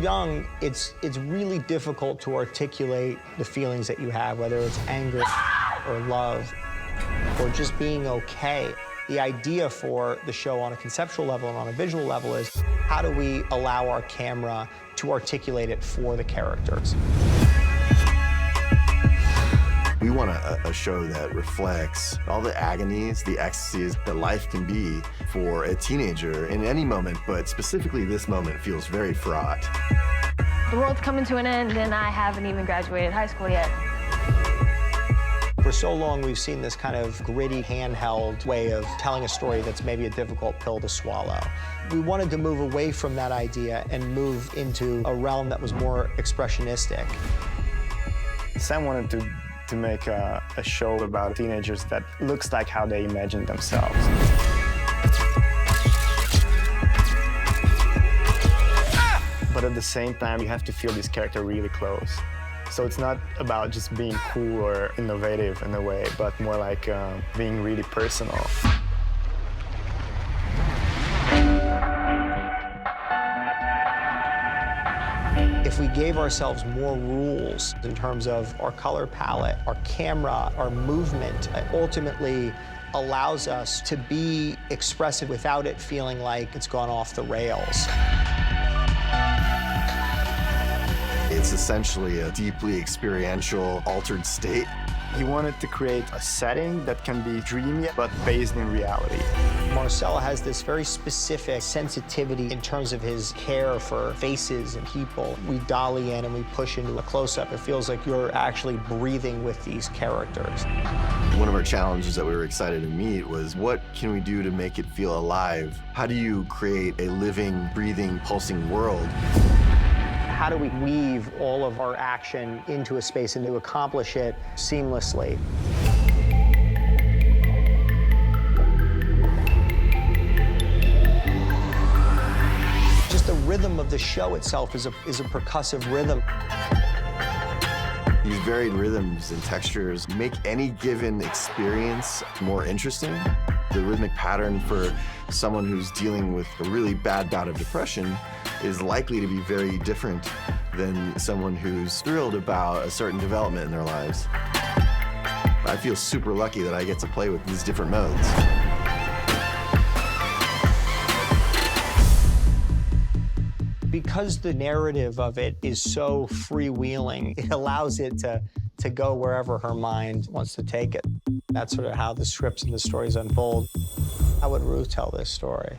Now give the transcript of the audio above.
young, it's really difficult to articulate the feelings that you have, whether it's anger or love or just being okay. The idea for the show on a conceptual level and on a visual level is how do we allow our camera to articulate it for the characters? We want a show that reflects all the agonies, the ecstasies that life can be for a teenager in any moment, but specifically this moment feels very fraught. The world's coming to an end, and I haven't even graduated high school yet. For so long, we've seen this kind of gritty, handheld way of telling a story that's maybe a difficult pill to swallow. We wanted to move away from that idea and move into a realm that was more expressionistic. Sam wanted to make a show about teenagers that looks like how they imagine themselves. But at the same time, you have to feel this character really close. So it's not about just being cool or innovative in a way, but more like being really personal. If we gave ourselves more rules in terms of our color palette, our camera, our movement, it ultimately allows us to be expressive without it feeling like it's gone off the rails. It's essentially a deeply experiential, altered state. He wanted to create a setting that can be dreamy, but based in reality. Marcel has this very specific sensitivity in terms of his care for faces and people. We dolly in and we push into a close-up. It feels like you're actually breathing with these characters. One of our challenges that we were excited to meet was what can we do to make it feel alive? How do you create a living, breathing, pulsing world? How do we weave all of our action into a space and to accomplish it seamlessly? Just the rhythm of the show itself is a percussive rhythm. These varied rhythms and textures make any given experience more interesting. The rhythmic pattern for someone who's dealing with a really bad bout of depression is likely to be very different than someone who's thrilled about a certain development in their lives. I feel super lucky that I get to play with these different modes. Because the narrative of it is so freewheeling, it allows it to go wherever her mind wants to take it. That's sort of how the scripts and the stories unfold. How would Ruth tell this story?